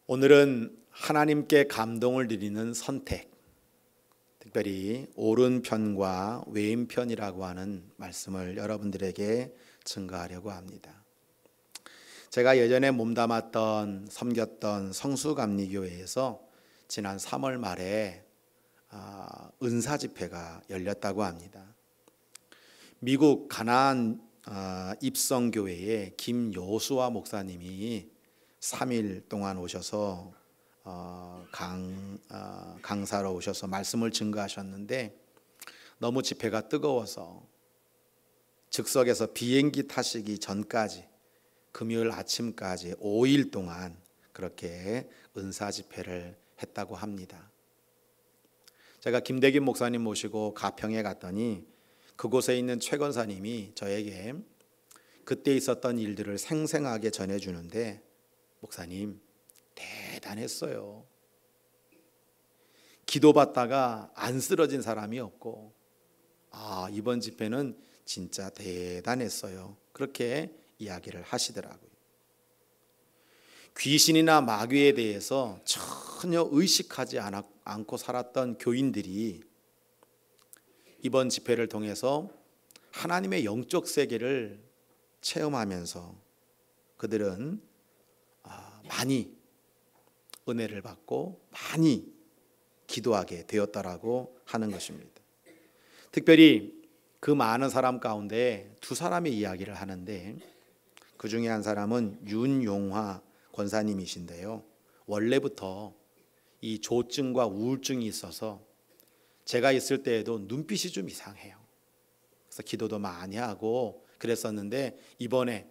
오늘은 하나님께 감동을 드리는 선택, 특별히 오른편과 왼편이라고 하는 말씀을 여러분들에게 증거하려고 합니다. 제가 예전에 몸담았던 섬겼던 성수감리교회에서 지난 3월 말에 은사 집회가 열렸다고 합니다. 미국 가나안 입성교회에 김요수아 목사님이 3일 동안 오셔서 강사로 오셔서 말씀을 증거하셨는데, 너무 집회가 뜨거워서 즉석에서 비행기 타시기 전까지 금요일 아침까지 5일 동안 그렇게 은사 집회를 했다고 합니다. 제가 김대김 목사님 모시고 가평에 갔더니 그곳에 있는 최 권사님이 저에게 그때 있었던 일들을 생생하게 전해주는데, 목사님 대단했어요. 기도받다가 안 쓰러진 사람이 없고, 이번 집회는 진짜 대단했어요. 그렇게 이야기를 하시더라고요. 귀신이나 마귀에 대해서 전혀 의식하지 않고 살았던 교인들이 이번 집회를 통해서 하나님의 영적 세계를 체험하면서 그들은 많이 은혜를 받고 많이 기도하게 되었다라고 하는 것입니다. 특별히 그 많은 사람 가운데 두 사람의 이야기를 하는데, 그 중에 한 사람은 윤용화 권사님이신데요, 원래부터 이 조증과 우울증이 있어서 제가 있을 때에도 눈빛이 좀 이상해요. 그래서 기도도 많이 하고 그랬었는데, 이번에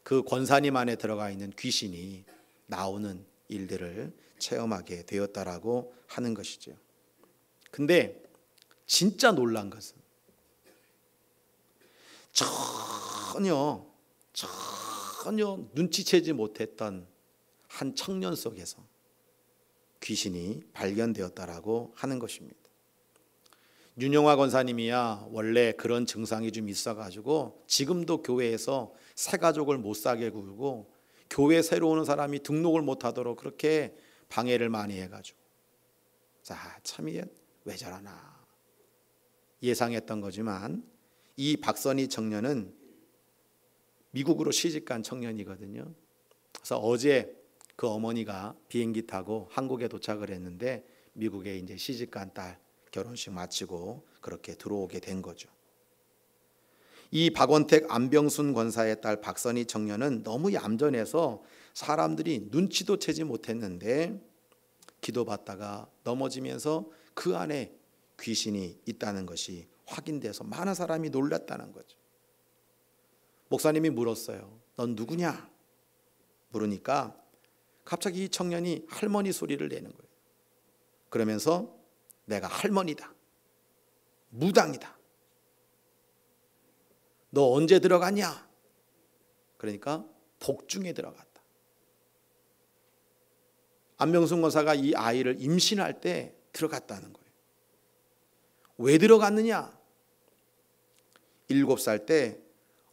그 권사님 안에 들어가 있는 귀신이 나오는 일들을 체험하게 되었다라고 하는 것이죠. 근데 진짜 놀란 것은 전혀 눈치채지 못했던 한 청년 속에서 귀신이 발견되었다라고 하는 것입니다. 윤영화 권사님이야 원래 그런 증상이 좀 있어가지고 지금도 교회에서 새 가족을 못 사게 굴고 교회 새로 오는 사람이 등록을 못하도록 그렇게 방해를 많이 해가지고, 참 이게 왜 저러나 예상했던 거지만, 이 박선희 청년은 미국으로 시집간 청년이거든요. 그래서 어제 그 어머니가 비행기 타고 한국에 도착을 했는데, 미국에 이제 시집간 딸 결혼식 마치고 그렇게 들어오게 된 거죠. 이 박원택 안병순 권사의 딸 박선희 청년은 너무 얌전해서 사람들이 눈치도 채지 못했는데, 기도받다가 넘어지면서 그 안에 귀신이 있다는 것이 확인돼서 많은 사람이 놀랐다는 거죠. 목사님이 물었어요. 넌 누구냐? 물으니까 갑자기 이 청년이 할머니 소리를 내는 거예요. 그러면서 내가 할머니다, 무당이다, 너 언제 들어갔냐? 그러니까 복중에 들어갔다. 안병순 권사가 이 아이를 임신할 때 들어갔다는 거예요. 왜 들어갔느냐? 7살 때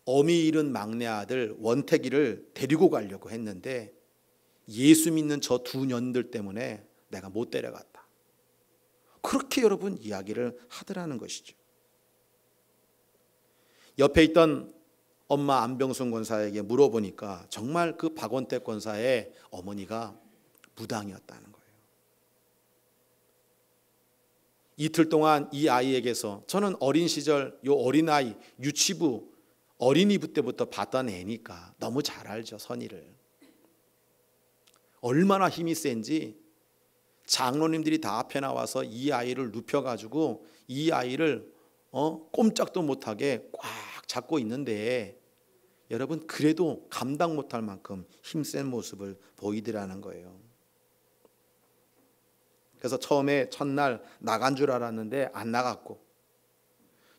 어미 잃은 막내 아들 원택이를 데리고 가려고 했는데 예수 믿는 저 두 년들 때문에 내가 못 데려갔다. 그렇게 여러분 이야기를 하더라는 것이죠. 옆에 있던 엄마 안병순 권사에게 물어보니까 정말 그 박원택 권사의 어머니가 무당이었다는 거예요. 이틀 동안 이 아이에게서, 저는 어린 시절 요 어린아이 유치부 어린이부 때부터 봤던 애니까 너무 잘 알죠, 선의를. 얼마나 힘이 센지 장로님들이 다 앞에 나와서 이 아이를 눕혀가지고 이 아이를 꼼짝도 못하게 꽉 잡고 있는데, 여러분 그래도 감당 못할 만큼 힘센 모습을 보이더라는 거예요. 그래서 처음에 첫날 나간 줄 알았는데 안 나갔고,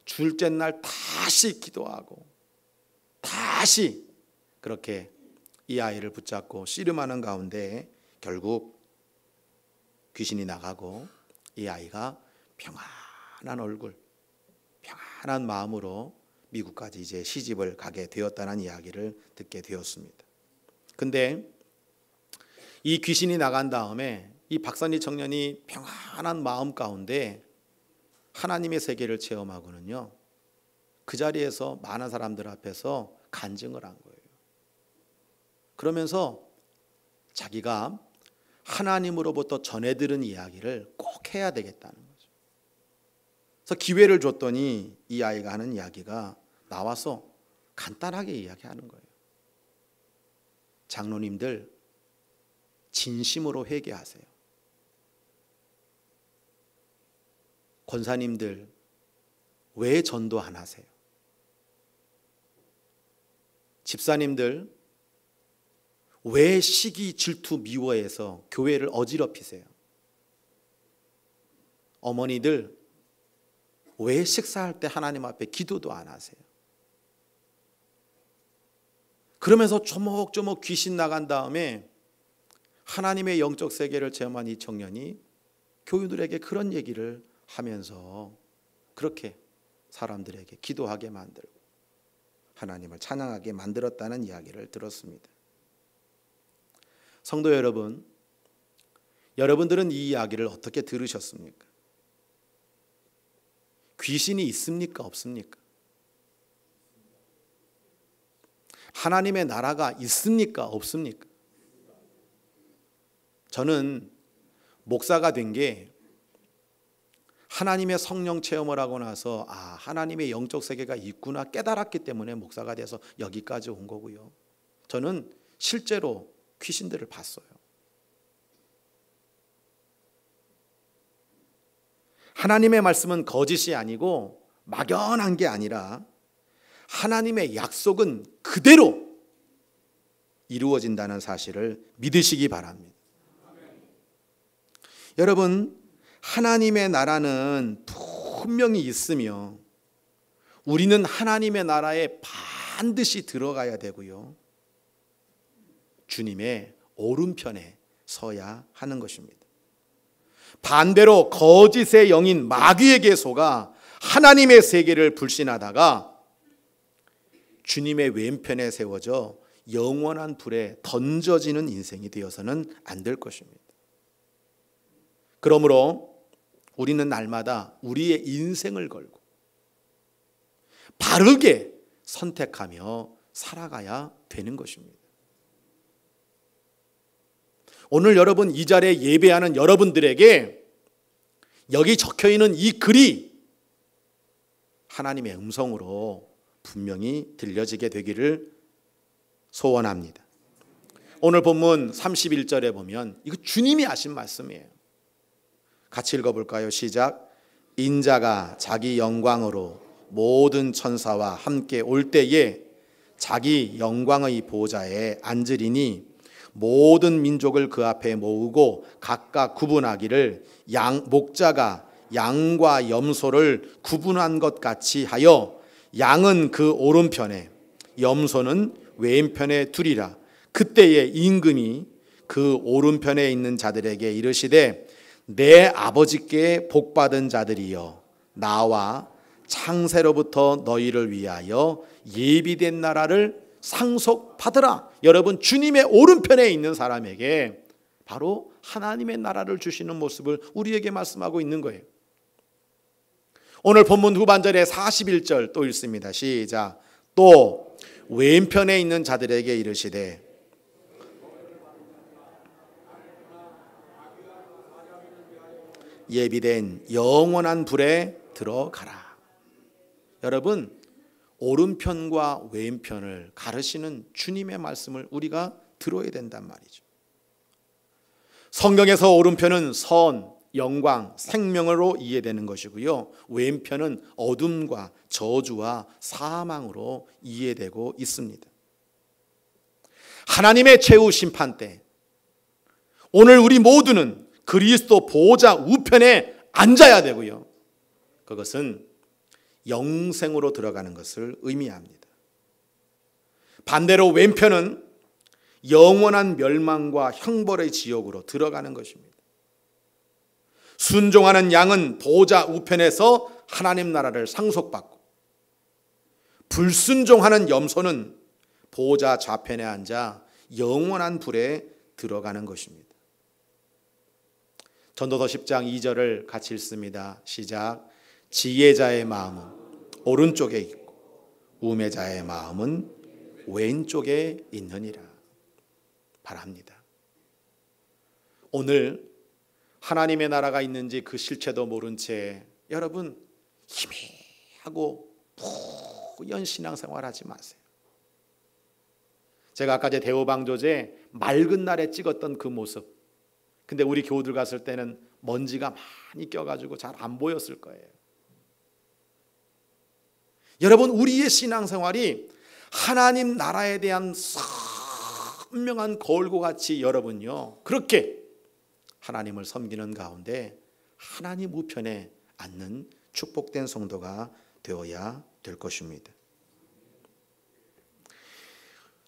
둘째 날 다시 기도하고 다시 그렇게 이 아이를 붙잡고 씨름하는 가운데 결국 귀신이 나가고 이 아이가 평안한 얼굴, 평안한 마음으로 미국까지 이제 시집을 가게 되었다는 이야기를 듣게 되었습니다. 근데 이 귀신이 나간 다음에 이 박선희 청년이 평안한 마음 가운데 하나님의 세계를 체험하고는요, 그 자리에서 많은 사람들 앞에서 간증을 한 거예요. 그러면서 자기가 하나님으로부터 전해 들은 이야기를 꼭 해야 되겠다는 거죠. 그래서 기회를 줬더니 이 아이가 하는 이야기가 나와서 간단하게 이야기하는 거예요. 장로님들, 진심으로 회개하세요. 권사님들, 왜 전도 안 하세요? 집사님들, 왜 시기, 질투, 미워해서 교회를 어지럽히세요? 어머니들, 왜 식사할 때 하나님 앞에 기도도 안 하세요? 그러면서 조목조목 귀신 나간 다음에 하나님의 영적 세계를 체험한 이 청년이 교우들에게 그런 얘기를 하면서 그렇게 사람들에게 기도하게 만들고 하나님을 찬양하게 만들었다는 이야기를 들었습니다. 성도 여러분, 여러분들은 이 이야기를 어떻게 들으셨습니까? 귀신이 있습니까? 없습니까? 하나님의 나라가 있습니까? 없습니까? 저는 목사가 된 게 하나님의 성령 체험을 하고 나서 하나님의 영적 세계가 있구나 깨달았기 때문에 목사가 돼서 여기까지 온 거고요. 저는 실제로 귀신들을 봤어요. 하나님의 말씀은 거짓이 아니고 막연한 게 아니라 하나님의 약속은 그대로 이루어진다는 사실을 믿으시기 바랍니다. 여러분, 하나님의 나라는 분명히 있으며 우리는 하나님의 나라에 반드시 들어가야 되고요, 주님의 오른편에 서야 하는 것입니다. 반대로 거짓의 영인 마귀에게 속아 하나님의 세계를 불신하다가 주님의 왼편에 세워져 영원한 불에 던져지는 인생이 되어서는 안 될 것입니다. 그러므로 우리는 날마다 우리의 인생을 걸고 바르게 선택하며 살아가야 되는 것입니다. 오늘 여러분 이 자리에 예배하는 여러분들에게 여기 적혀있는 이 글이 하나님의 음성으로 분명히 들려지게 되기를 소원합니다. 오늘 본문 31절에 보면 이거 주님이 하신 말씀이에요. 같이 읽어볼까요? 시작. 인자가 자기 영광으로 모든 천사와 함께 올 때에 자기 영광의 보좌에 앉으리니 모든 민족을 그 앞에 모으고 각각 구분하기를 목자가 양과 염소를 구분한 것 같이 하여 양은 그 오른편에 염소는 왼편에 두리라. 그때에 임금이 그 오른편에 있는 자들에게 이르시되 내 아버지께 복받은 자들이여 나와 창세로부터 너희를 위하여 예비된 나라를 상속받으라. 여러분, 주님의 오른편에 있는 사람에게 바로 하나님의 나라를 주시는 모습을 우리에게 말씀하고 있는 거예요. 오늘 본문 후반절에 41절 또 읽습니다. 시작. 또 왼편에 있는 자들에게 이르시되 예비된 영원한 불에 들어가라. 여러분, 오른편과 왼편을 가르치는 주님의 말씀을 우리가 들어야 된단 말이죠. 성경에서 오른편은 선, 영광, 생명으로 이해되는 것이고요, 왼편은 어둠과 저주와 사망으로 이해되고 있습니다. 하나님의 최후 심판 때 오늘 우리 모두는 그리스도 보호자 우편에 앉아야 되고요, 그것은 영생으로 들어가는 것을 의미합니다. 반대로 왼편은 영원한 멸망과 형벌의 지옥으로 들어가는 것입니다. 순종하는 양은 보호자 우편에서 하나님 나라를 상속받고, 불순종하는 염소는 보호자 좌편에 앉아 영원한 불에 들어가는 것입니다. 전도서 10장 2절을 같이 읽습니다. 시작. 지혜자의 마음은 오른쪽에 있고 우매자의 마음은 왼쪽에 있느니라. 바랍니다. 오늘 하나님의 나라가 있는지 그 실체도 모른 채 여러분 희미하고 뿌연 신앙생활하지 마세요. 제가 아까 제 대호방조제 맑은 날에 찍었던 그 모습, 근데 우리 교우들 갔을 때는 먼지가 많이 껴가지고 잘 안 보였을 거예요. 여러분, 우리의 신앙생활이 하나님 나라에 대한 선명한 거울과 같이 여러분요, 그렇게 하나님을 섬기는 가운데 하나님 우편에 앉는 축복된 성도가 되어야 될 것입니다.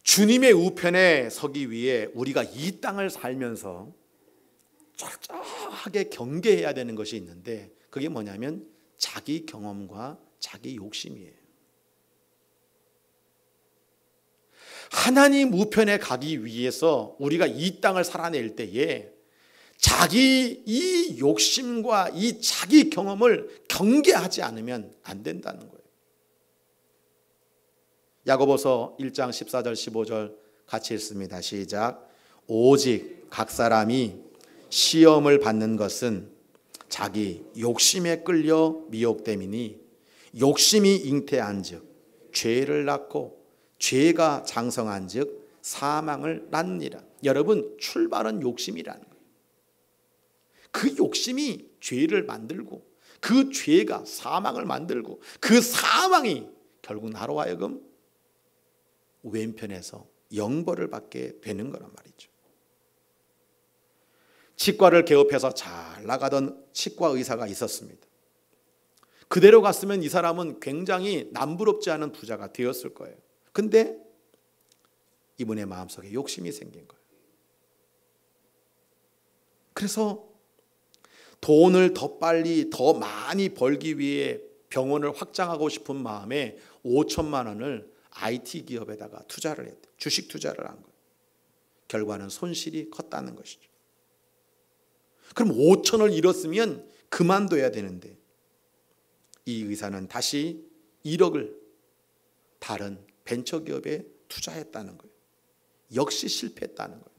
주님의 우편에 서기 위해 우리가 이 땅을 살면서 철저하게 경계해야 되는 것이 있는데, 그게 뭐냐면 자기 경험과 자기 욕심이에요. 하나님 우편에 가기 위해서 우리가 이 땅을 살아낼 때에 자기 이 욕심과 이 자기 경험을 경계하지 않으면 안 된다는 거예요. 야고보서 1장 14절 15절 같이 읽습니다. 시작. 오직 각 사람이 시험을 받는 것은 자기 욕심에 끌려 미혹됨이니 욕심이 잉태한즉 죄를 낳고 죄가 장성한즉 사망을 낳느니라. 여러분, 출발은 욕심이라는 거예요. 그 욕심이 죄를 만들고 그 죄가 사망을 만들고 그 사망이 결국 나로 하여금 왼편에서 영벌을 받게 되는 거란 말이죠. 치과를 개업해서 잘 나가던 치과 의사가 있었습니다. 그대로 갔으면 이 사람은 굉장히 남부럽지 않은 부자가 되었을 거예요. 근데 이분의 마음속에 욕심이 생긴 거예요. 그래서 돈을 더 빨리 더 많이 벌기 위해 병원을 확장하고 싶은 마음에 5천만 원을 IT 기업에다가 투자를 했대요. 주식 투자를 한 거예요. 결과는 손실이 컸다는 것이죠. 그럼 5천을 잃었으면 그만둬야 되는데 이 의사는 다시 1억을 다른 벤처기업에 투자했다는 거예요. 역시 실패했다는 거예요.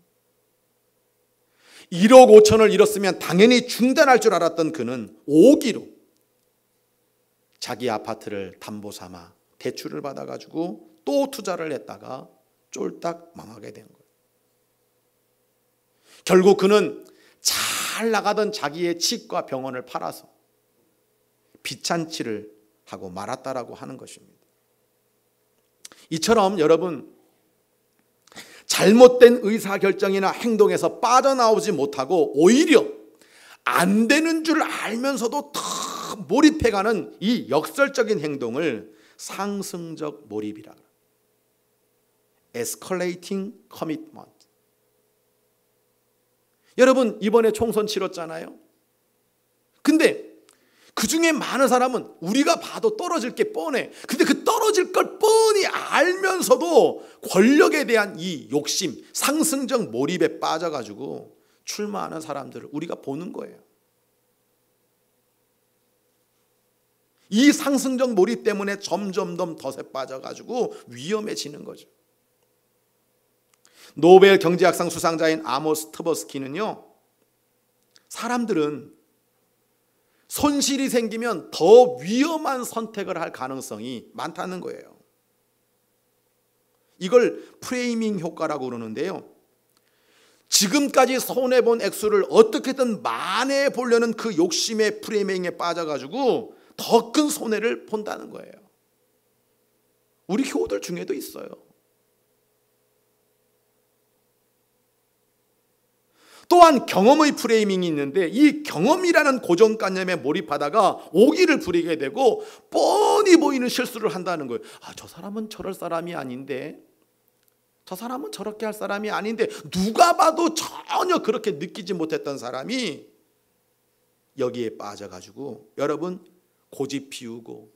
1억 5천을 잃었으면 당연히 중단할 줄 알았던 그는 오기로 자기 아파트를 담보 삼아 대출을 받아가지고 또 투자를 했다가 쫄딱 망하게 된 거예요. 결국 그는 잘 나가던 자기의 치과 병원을 팔아서 빚잔치를 하고 말았다라고 하는 것입니다. 이처럼 여러분, 잘못된 의사결정이나 행동에서 빠져나오지 못하고 오히려 안 되는 줄 알면서도 더 몰입해가는 이 역설적인 행동을 상승적 몰입이라 그래요. Escalating commitment. 여러분, 이번에 총선 치렀잖아요. 근데 그 중에 많은 사람은 우리가 봐도 떨어질 게 뻔해. 근데 그 떨어질 걸 뻔히 알면서도 권력에 대한 이 욕심, 상승적 몰입에 빠져가지고 출마하는 사람들을 우리가 보는 거예요. 이 상승적 몰입 때문에 점점 더 덫에 빠져가지고 위험해지는 거죠. 노벨 경제학상 수상자인 아모스 트버스키는요, 사람들은 손실이 생기면 더 위험한 선택을 할 가능성이 많다는 거예요. 이걸 프레이밍 효과라고 그러는데요, 지금까지 손해본 액수를 어떻게든 만회해 보려는 그 욕심의 프레이밍에 빠져가지고 더 큰 손해를 본다는 거예요. 우리 교우들 중에도 있어요. 또한 경험의 프레이밍이 있는데, 이 경험이라는 고정관념에 몰입하다가 오기를 부리게 되고 뻔히 보이는 실수를 한다는 거예요. 저 사람은 저럴 사람이 아닌데, 저 사람은 저렇게 할 사람이 아닌데, 누가 봐도 전혀 그렇게 느끼지 못했던 사람이 여기에 빠져가지고 여러분 고집 피우고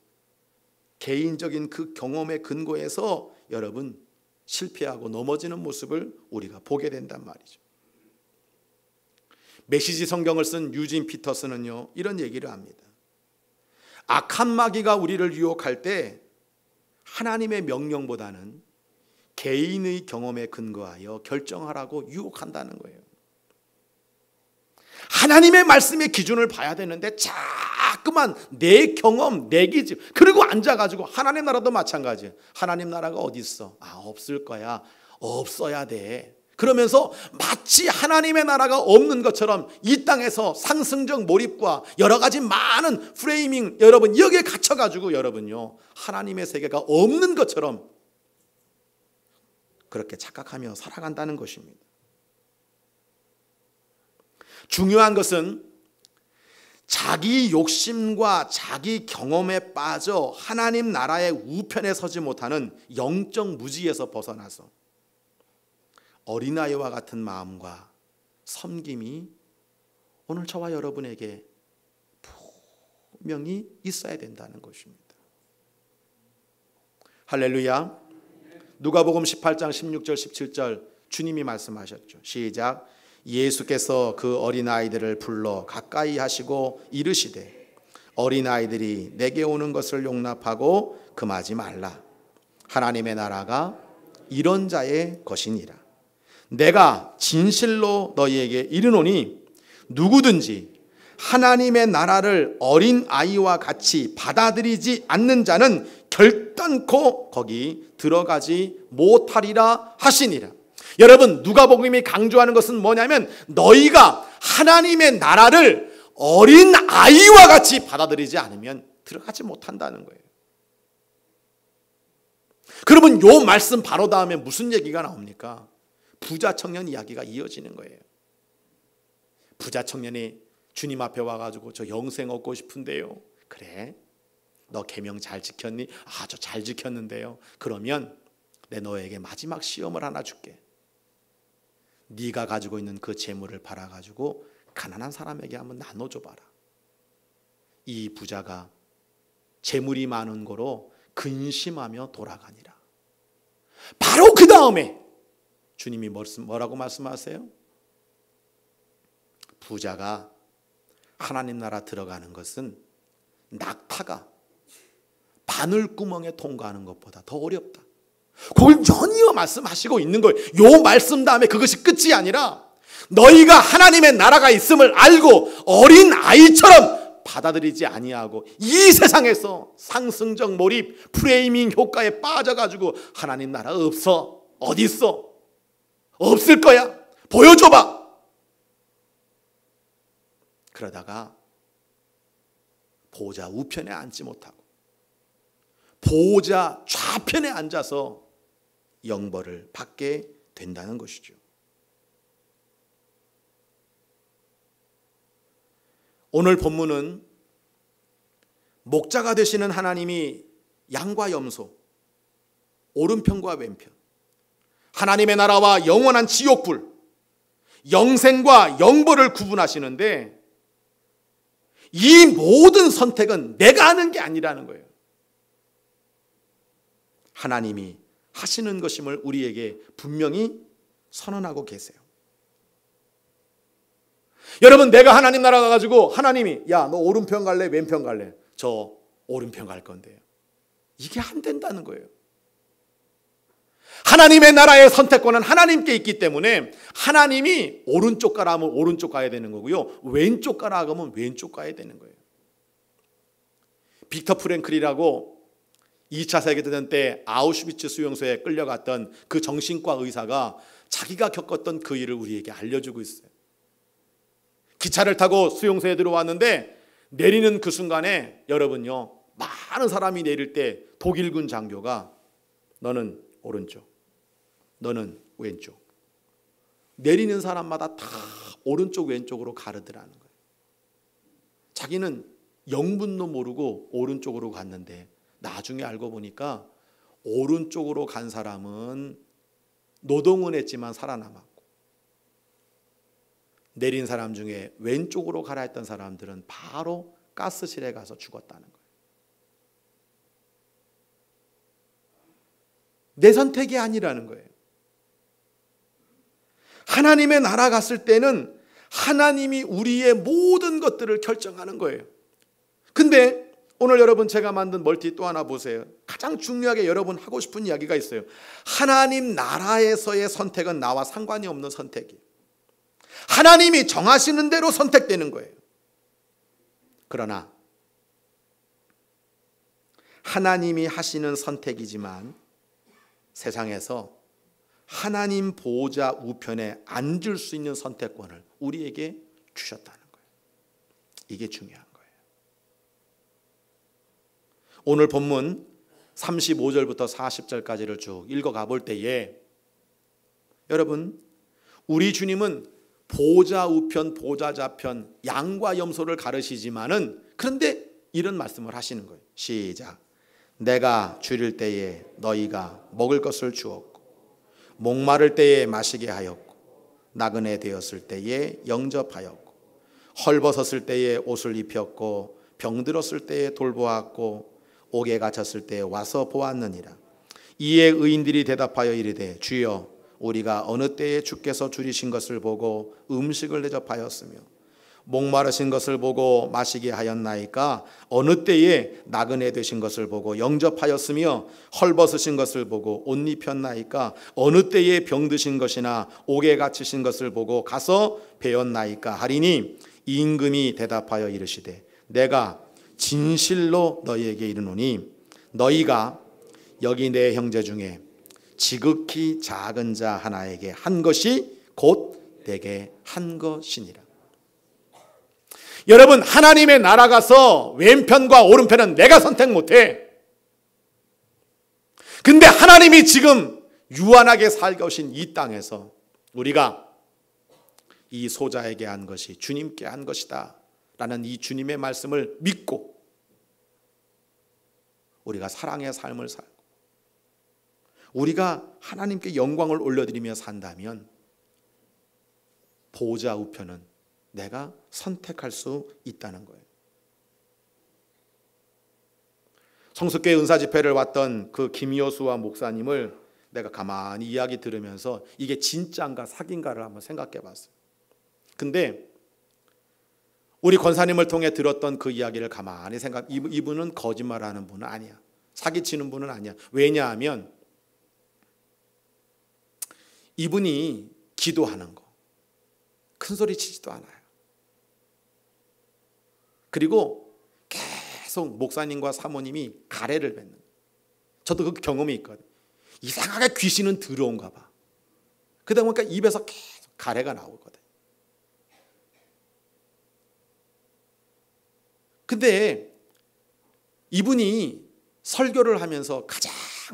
개인적인 그 경험의 근거에서 여러분 실패하고 넘어지는 모습을 우리가 보게 된단 말이죠. 메시지 성경을 쓴 유진 피터스는요, 이런 얘기를 합니다. 악한 마귀가 우리를 유혹할 때 하나님의 명령보다는 개인의 경험에 근거하여 결정하라고 유혹한다는 거예요. 하나님의 말씀의 기준을 봐야 되는데 자꾸만 내 경험, 내 기준, 그리고 앉아가지고 하나님 나라도 마찬가지예요. 하나님 나라가 어디 있어? 없을 거야. 없어야 돼. 그러면서 마치 하나님의 나라가 없는 것처럼 이 땅에서 상승적 몰입과 여러 가지 많은 프레이밍, 여러분 여기에 갇혀가지고 여러분요, 하나님의 세계가 없는 것처럼 그렇게 착각하며 살아간다는 것입니다. 중요한 것은 자기 욕심과 자기 경험에 빠져 하나님 나라의 우편에 서지 못하는 영적 무지에서 벗어나서 어린아이와 같은 마음과 섬김이 오늘 저와 여러분에게 분명히 있어야 된다는 것입니다. 할렐루야. 누가복음 18장 16절 17절 주님이 말씀하셨죠. 시작. 예수께서 그 어린아이들을 불러 가까이 하시고 이르시되 어린아이들이 내게 오는 것을 용납하고 금하지 말라. 하나님의 나라가 이런 자의 것이니라. 내가 진실로 너희에게 이르노니 누구든지 하나님의 나라를 어린아이와 같이 받아들이지 않는 자는 결단코 거기 들어가지 못하리라 하시니라. 여러분, 누가복음이 강조하는 것은 뭐냐면 너희가 하나님의 나라를 어린아이와 같이 받아들이지 않으면 들어가지 못한다는 거예요. 그러면 요 말씀 바로 다음에 무슨 얘기가 나옵니까? 부자 청년 이야기가 이어지는 거예요. 부자 청년이 주님 앞에 와가지고 저 영생 얻고 싶은데요. 그래, 너 계명 잘 지켰니? 저 잘 지켰는데요. 그러면 내 너에게 마지막 시험을 하나 줄게. 네가 가지고 있는 그 재물을 팔아가지고 가난한 사람에게 한번 나눠줘봐라. 이 부자가 재물이 많은 거로 근심하며 돌아가니라. 바로 그 다음에 주님이 뭐라고 말씀하세요? 부자가 하나님 나라 들어가는 것은 낙타가 바늘구멍에 통과하는 것보다 더 어렵다. 그걸 연이어 말씀하시고 있는 거예요. 요 말씀 다음에 그것이 끝이 아니라 너희가 하나님의 나라가 있음을 알고 어린 아이처럼 받아들이지 아니하고 이 세상에서 상승적 몰입, 프레이밍 효과에 빠져가지고 하나님 나라 없어, 어디 있어? 없을 거야. 보여줘봐. 그러다가 보호자 우편에 앉지 못하고 보호자 좌편에 앉아서 영벌을 받게 된다는 것이죠. 오늘 본문은 목자가 되시는 하나님이 양과 염소, 오른편과 왼편, 하나님의 나라와 영원한 지옥불, 영생과 영벌을 구분하시는데 이 모든 선택은 내가 하는 게 아니라는 거예요. 하나님이 하시는 것임을 우리에게 분명히 선언하고 계세요. 여러분, 내가 하나님 나라 가가지고 하나님이 야, 너 오른편 갈래? 왼편 갈래? 저 오른편 갈 건데요. 이게 안 된다는 거예요. 하나님의 나라의 선택권은 하나님께 있기 때문에 하나님이 오른쪽 가라 하면 오른쪽 가야 되는 거고요. 왼쪽 가라 하면 왼쪽 가야 되는 거예요. 빅터 프랭클이라고 2차 세계대전 때 아우슈비츠 수용소에 끌려갔던 그 정신과 의사가 자기가 겪었던 그 일을 우리에게 알려주고 있어요. 기차를 타고 수용소에 들어왔는데 내리는 그 순간에 여러분요, 많은 사람이 내릴 때 독일군 장교가 너는 오른쪽, 너는 왼쪽, 내리는 사람마다 다 오른쪽 왼쪽으로 가르더라는 거예요. 자기는 영문도 모르고 오른쪽으로 갔는데 나중에 알고 보니까 오른쪽으로 간 사람은 노동은 했지만 살아남았고 내린 사람 중에 왼쪽으로 가라 했던 사람들은 바로 가스실에 가서 죽었다는 거예요. 내 선택이 아니라는 거예요. 하나님의 나라 갔을 때는 하나님이 우리의 모든 것들을 결정하는 거예요. 근데 오늘 여러분 제가 만든 멀티 또 하나 보세요. 가장 중요하게 여러분 하고 싶은 이야기가 있어요. 하나님 나라에서의 선택은 나와 상관이 없는 선택이에요. 하나님이 정하시는 대로 선택되는 거예요. 그러나 하나님이 하시는 선택이지만 세상에서 하나님 보호자 우편에 앉을 수 있는 선택권을 우리에게 주셨다는 거예요. 이게 중요한 거예요. 오늘 본문 35절부터 40절까지를 쭉 읽어가 볼 때에 여러분, 우리 주님은 보호자 우편, 보호자 좌편, 양과 염소를 가르시지만은 그런데 이런 말씀을 하시는 거예요. 시작. 내가 줄일 때에 너희가 먹을 것을 주었고 목마를 때에 마시게 하였고 나그네 되었을 때에 영접하였고 헐벗었을 때에 옷을 입혔고 병들었을 때에 돌보았고 옥에 갇혔을 때에 와서 보았느니라. 이에 의인들이 대답하여 이르되 주여 우리가 어느 때에 주께서 줄이신 것을 보고 음식을 대접하였으며 목마르신 것을 보고 마시게 하였나이까? 어느 때에 나그네 되신 것을 보고 영접하였으며 헐벗으신 것을 보고 옷 입혔나이까? 어느 때에 병드신 것이나 옥에 갇히신 것을 보고 가서 배웠나이까? 하리니 임금이 대답하여 이르시되 내가 진실로 너희에게 이르노니 너희가 여기 내 형제 중에 지극히 작은 자 하나에게 한 것이 곧 내게 한 것이니라. 여러분, 하나님의 나라 가서 왼편과 오른편은 내가 선택 못해. 근데 하나님이 지금 유한하게 살게 오신 이 땅에서 우리가 이 소자에게 한 것이 주님께 한 것이다 라는 이 주님의 말씀을 믿고 우리가 사랑의 삶을 살고 우리가 하나님께 영광을 올려드리며 산다면 보호자 우편은 내가 선택할 수 있다는 거예요. 성숙교회 은사집회를 왔던 그 김여수와 목사님을 내가 가만히 이야기 들으면서 이게 진짜인가 사기인가를 한번 생각해 봤어요. 근데 우리 권사님을 통해 들었던 그 이야기를 가만히 이분은 거짓말하는 분은 아니야. 사기치는 분은 아니야. 왜냐하면 이분이 기도하는 거 큰 소리 치지도 않아요. 그리고 계속 목사님과 사모님이 가래를 뱉는 거예요. 저도 그 경험이 있거든요. 이상하게 귀신은 들어온가 봐. 그러다 보니까 입에서 계속 가래가 나오거든요. 근데 이분이 설교를 하면서 가장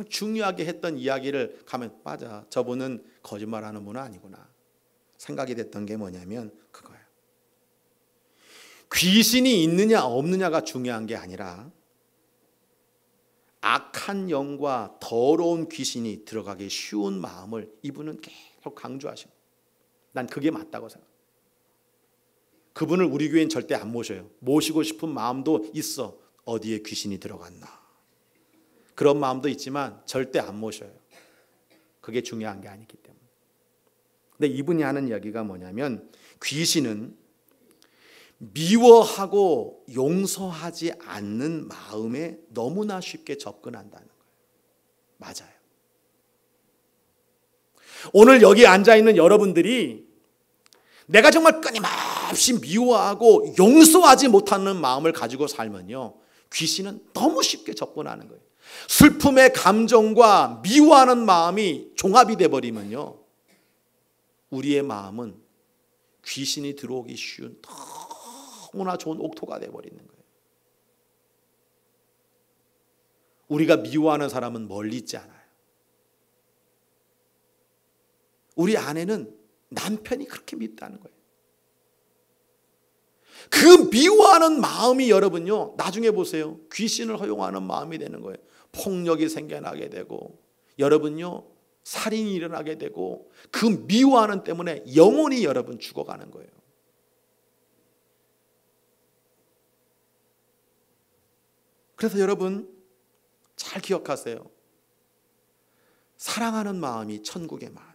중요하게 했던 이야기를 가면 맞아, 저분은 거짓말하는 분은 아니구나 생각이 됐던 게 뭐냐면 그거예요. 귀신이 있느냐 없느냐가 중요한 게 아니라 악한 영과 더러운 귀신이 들어가기 쉬운 마음을 이분은 계속 강조하시고 난 그게 맞다고 생각해요. 그분을 우리 교회는 절대 안 모셔요. 모시고 싶은 마음도 있어. 어디에 귀신이 들어갔나 그런 마음도 있지만 절대 안 모셔요. 그게 중요한 게 아니기 때문에. 근데 이분이 하는 이야기가 뭐냐면 귀신은 미워하고 용서하지 않는 마음에 너무나 쉽게 접근한다는 거예요. 맞아요. 오늘 여기 앉아있는 여러분들이 내가 정말 끊임없이 미워하고 용서하지 못하는 마음을 가지고 살면요 귀신은 너무 쉽게 접근하는 거예요. 슬픔의 감정과 미워하는 마음이 종합이 돼버리면요 우리의 마음은 귀신이 들어오기 쉬운 너무나 좋은 옥토가 돼버리는 거예요. 우리가 미워하는 사람은 멀리 있지 않아요. 우리 아내는 남편이 그렇게 밉다는 거예요. 그 미워하는 마음이 여러분요 나중에 보세요 귀신을 허용하는 마음이 되는 거예요. 폭력이 생겨나게 되고 여러분요 살인이 일어나게 되고 그 미워하는 때문에 영혼이 여러분 죽어가는 거예요. 그래서 여러분 잘 기억하세요. 사랑하는 마음이 천국의 마음이에요.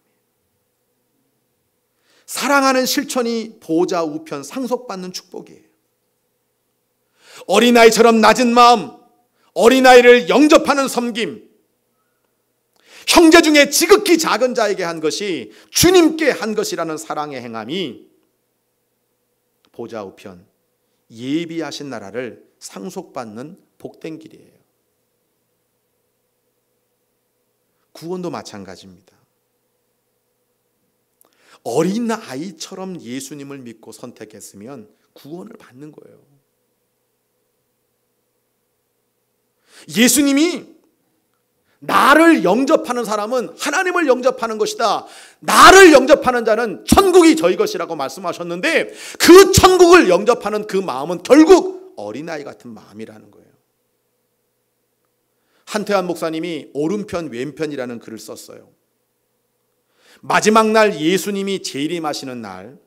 사랑하는 실천이 보좌 우편 상속받는 축복이에요. 어린아이처럼 낮은 마음, 어린아이를 영접하는 섬김, 형제 중에 지극히 작은 자에게 한 것이 주님께 한 것이라는 사랑의 행함이 보좌 우편 예비하신 나라를 상속받는 복된 길이에요. 구원도 마찬가지입니다. 어린 아이처럼 예수님을 믿고 선택했으면 구원을 받는 거예요. 예수님이 나를 영접하는 사람은 하나님을 영접하는 것이다. 나를 영접하는 자는 천국이 저희 것이라고 말씀하셨는데 그 천국을 영접하는 그 마음은 결국 어린아이 같은 마음이라는 거예요. 한태환 목사님이 오른편 왼편이라는 글을 썼어요. 마지막 날 예수님이 재림하시는 날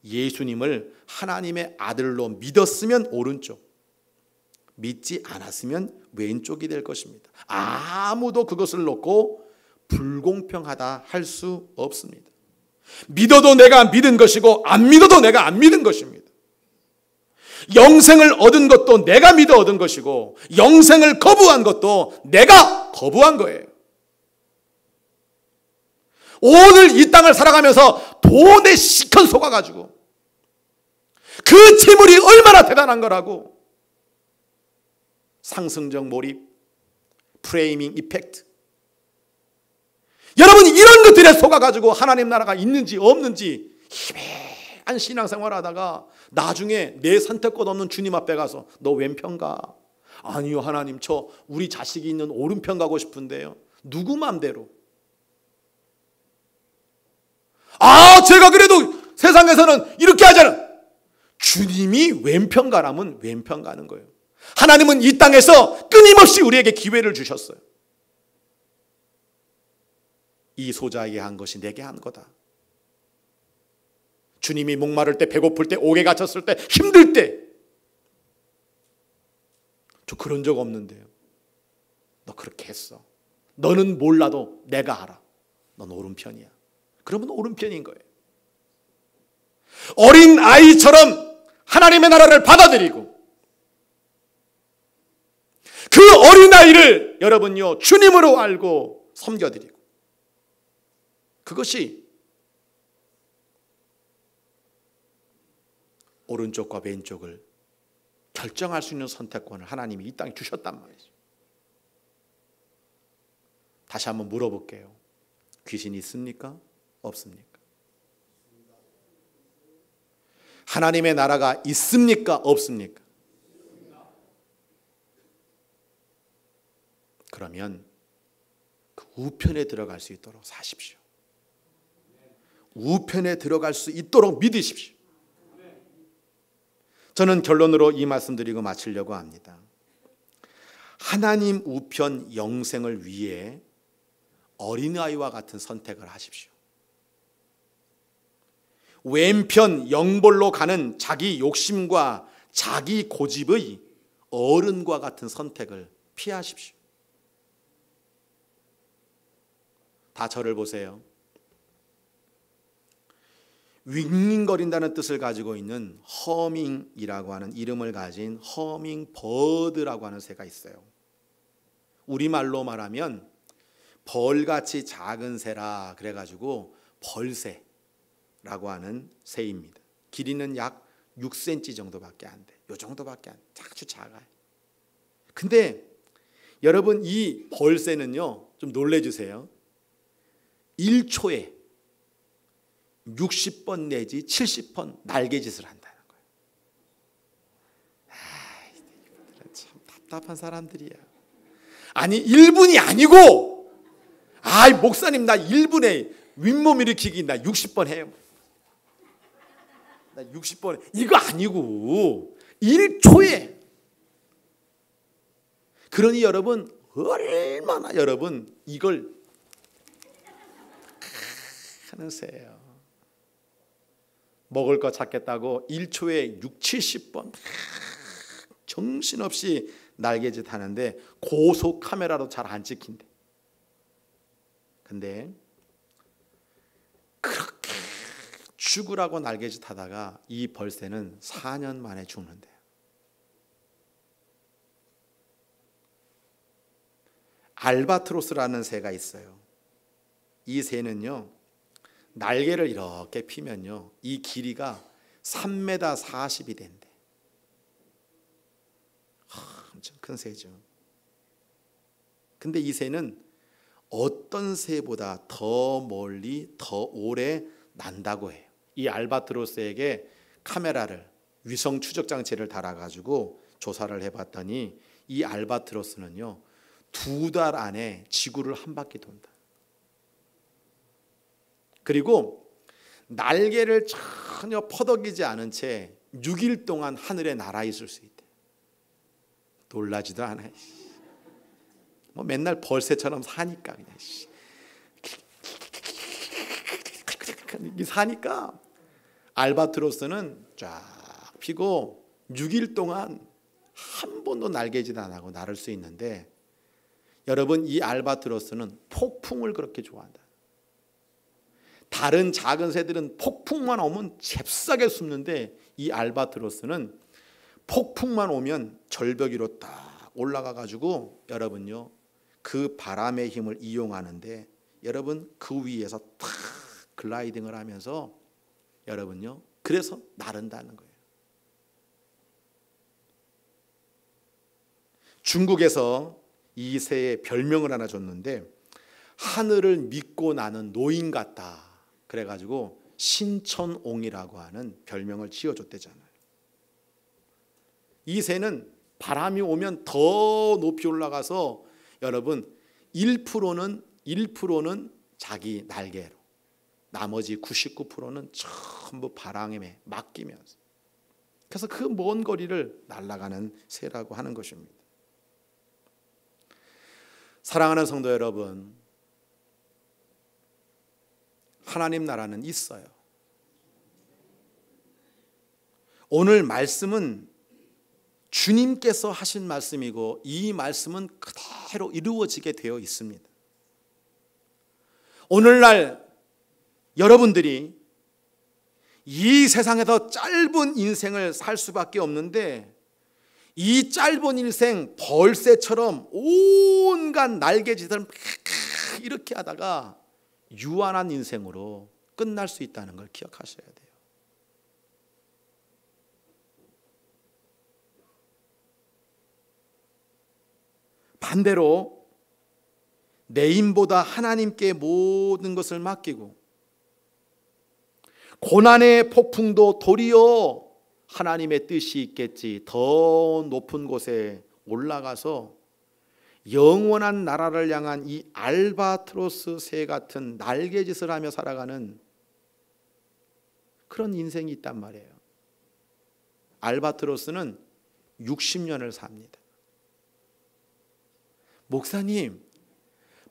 예수님을 하나님의 아들로 믿었으면 오른쪽, 믿지 않았으면 왼쪽이 될 것입니다. 아무도 그것을 놓고 불공평하다 할 수 없습니다. 믿어도 내가 믿은 것이고 안 믿어도 내가 안 믿은 것입니다. 영생을 얻은 것도 내가 믿어 얻은 것이고 영생을 거부한 것도 내가 거부한 거예요. 오늘 이 땅을 살아가면서 돈에 시큰 속아가지고 그 재물이 얼마나 대단한 거라고 상승적 몰입, 프레이밍 이펙트, 여러분 이런 것들에 속아가지고 하나님 나라가 있는지 없는지 희미한 신앙생활 하다가 나중에 내 선택권 없는 주님 앞에 가서 너 왼편 가? 아니요 하나님 저 우리 자식이 있는 오른편 가고 싶은데요. 누구 맘대로? 제가 그래도 세상에서는 이렇게 하잖아. 주님이 왼편 가라면 왼편 가는 거예요. 하나님은 이 땅에서 끊임없이 우리에게 기회를 주셨어요. 이 소자에게 한 것이 내게 한 거다. 주님이 목마를 때, 배고플 때, 옥에 갇혔을 때, 힘들 때 저 그런 적 없는데요. 너 그렇게 했어. 너는 몰라도 내가 알아. 넌 오른편이야. 그러면 오른편인 거예요. 어린 아이처럼 하나님의 나라를 받아들이고 그 어린아이를 여러분요 주님으로 알고 섬겨드리고 그것이 오른쪽과 왼쪽을 결정할 수 있는 선택권을 하나님이 이 땅에 주셨단 말이죠. 다시 한번 물어볼게요. 귀신이 있습니까? 없습니까? 하나님의 나라가 있습니까? 없습니까? 그러면 그 우편에 들어갈 수 있도록 사십시오. 우편에 들어갈 수 있도록 믿으십시오. 저는 결론으로 이 말씀 드리고 마치려고 합니다. 하나님 우편 영생을 위해 어린아이와 같은 선택을 하십시오. 왼편 영벌로 가는 자기 욕심과 자기 고집의 어른과 같은 선택을 피하십시오. 다 저를 보세요. 윙윙거린다는 뜻을 가지고 있는 허밍이라고 하는 이름을 가진 허밍버드라고 하는 새가 있어요. 우리말로 말하면 벌같이 작은 새라 그래가지고 벌새라고 하는 새입니다. 길이는 약 6cm 정도밖에 안 돼. 요 정도밖에 안 돼. 아주 작아요. 근데 여러분 이 벌새는요 좀 놀래주세요. 1초에 60번 내지 70번 날개짓을 한다는 거예요. 이분들은 참 답답한 사람들이야. 아니 1분이 아니고 목사님 나 1분에 윗몸 일으키기 나 60번 해요. 나 60번 이거 아니고 1초에. 그러니 여러분 얼마나 여러분 이걸 하는 새예요. 먹을 거 찾겠다고 1초에 6, 70번 정신없이 날개짓 하는데 고속 카메라로 잘 안 찍힌대. 근데 그렇게 죽으라고 날개짓 하다가 이 벌새는 4년 만에 죽는데요. 알바트로스라는 새가 있어요. 이 새는요, 날개를 이렇게 피면요, 이 길이가 3m 40이 된대. 엄청 큰 새죠. 근데 이 새는 어떤 새보다 더 멀리 더 오래 난다고 해요. 이 알바트로스에게 카메라를, 위성 추적 장치를 달아가지고 조사를 해봤더니 이 알바트로스는요 2달 안에 지구를 한 바퀴 돈다. 그리고 날개를 전혀 퍼덕이지 않은 채 6일 동안 하늘에 날아 있을 수 있대. 놀라지도 않아요. 뭐 맨날 벌새처럼 사니까 그냥 사니까 알바트로스는 쫙 피고 6일 동안 한 번도 날개짓 안 하고 날을 수 있는데, 여러분 이 알바트로스는 폭풍을 그렇게 좋아한다. 다른 작은 새들은 폭풍만 오면 잽싸게 숨는데 이 알바트로스는 폭풍만 오면 절벽 위로 딱 올라가 가지고 여러분요 그 바람의 힘을 이용하는데, 여러분 그 위에서 탁 글라이딩을 하면서 여러분요 그래서 나른다는 거예요. 중국에서 이 새에 별명을 하나 줬는데, 하늘을 믿고 나는 노인 같다 그래가지고 신천옹이라고 하는 별명을 지어줬대잖아요. 이 새는 바람이 오면 더 높이 올라가서 여러분 1%는 자기 날개로, 나머지 99%는 전부 바람에 맡기면서, 그래서 그 먼 거리를 날아가는 새라고 하는 것입니다. 사랑하는 성도 여러분, 하나님 나라는 있어요. 오늘 말씀은 주님께서 하신 말씀이고 이 말씀은 그대로 이루어지게 되어 있습니다. 오늘날 여러분들이 이 세상에서 짧은 인생을 살 수밖에 없는데, 이 짧은 인생 벌새처럼 온갖 날개짓을 이렇게 하다가 유한한 인생으로 끝날 수 있다는 걸 기억하셔야 돼요. 반대로 내 힘보다 하나님께 모든 것을 맡기고 고난의 폭풍도 도리어 하나님의 뜻이 있겠지, 더 높은 곳에 올라가서 영원한 나라를 향한 이 알바트로스 새 같은 날개짓을 하며 살아가는 그런 인생이 있단 말이에요. 알바트로스는 60년을 삽니다. 목사님,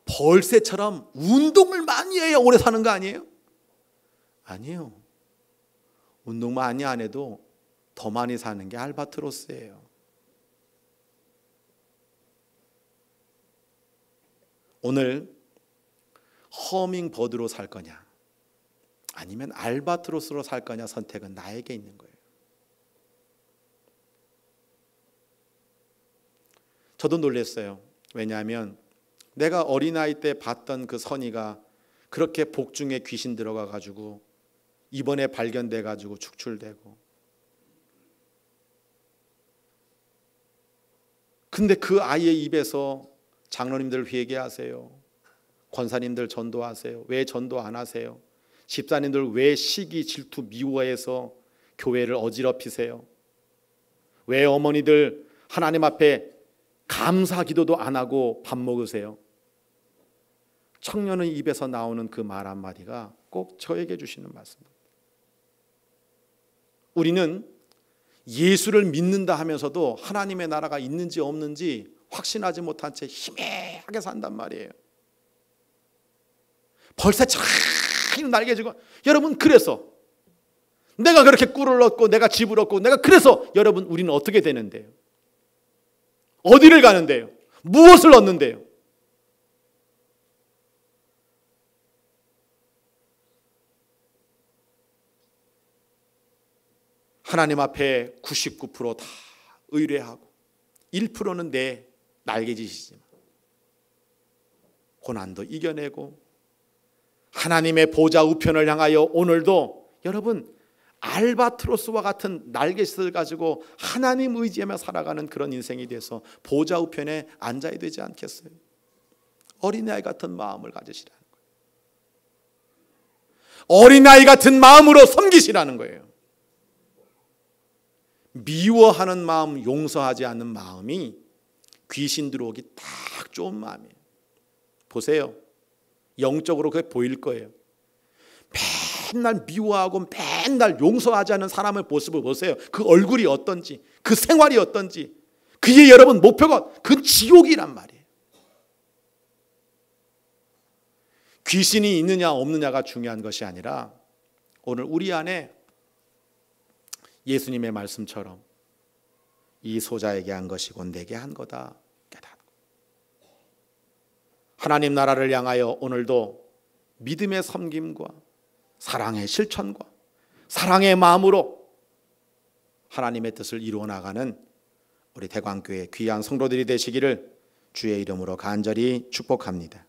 벌새처럼 운동을 많이 해야 오래 사는 거 아니에요? 아니에요. 운동 많이 안 해도 더 많이 사는 게 알바트로스예요. 오늘 허밍버드로 살 거냐 아니면 알바트로스로 살 거냐, 선택은 나에게 있는 거예요. 저도 놀랐어요. 왜냐하면 내가 어린아이 때 봤던 그 선이가 그렇게 복중에 귀신 들어가 가지고 이번에 발견돼 가지고 축출되고, 근데 그 아이의 입에서 장로님들 회개하세요, 권사님들 전도하세요, 왜 전도 안 하세요, 집사님들 왜 시기 질투 미워해서 교회를 어지럽히세요, 왜 어머니들 하나님 앞에 감사 기도도 안 하고 밥 먹으세요. 청년의 입에서 나오는 그 말 한마디가 꼭 저에게 주시는 말씀입니다. 우리는 예수를 믿는다 하면서도 하나님의 나라가 있는지 없는지 확신하지 못한 채 희미하게 산단 말이에요. 벌새처럼 날개지고, 여러분 그래서 내가 그렇게 꿀을 얻고 내가 집을 얻고 내가 그래서 여러분 우리는 어떻게 되는데요? 어디를 가는데요? 무엇을 얻는데요? 하나님 앞에 99% 다 의뢰하고 1%는 내 날개짓이지만 고난도 이겨내고 하나님의 보좌 우편을 향하여 오늘도 여러분 알바트로스와 같은 날개짓을 가지고 하나님 의지하며 살아가는 그런 인생이 돼서 보좌 우편에 앉아야 되지 않겠어요? 어린아이 같은 마음을 가지시라는 거예요. 어린아이 같은 마음으로 섬기시라는 거예요. 미워하는 마음, 용서하지 않는 마음이 귀신 들어오기 딱 좋은 마음이에요. 보세요. 영적으로 그게 보일 거예요. 맨날 미워하고 맨날 용서하지 않는 사람의 모습을 보세요. 그 얼굴이 어떤지, 그 생활이 어떤지. 그게 여러분 목표가 그 지옥이란 말이에요. 귀신이 있느냐 없느냐가 중요한 것이 아니라 오늘 우리 안에 예수님의 말씀처럼 이 소자에게 한 것이고 내게 한 거다 깨닫고 하나님 나라를 향하여 오늘도 믿음의 섬김과 사랑의 실천과 사랑의 마음으로 하나님의 뜻을 이루어 나가는 우리 대광교회 귀한 성도들이 되시기를 주의 이름으로 간절히 축복합니다.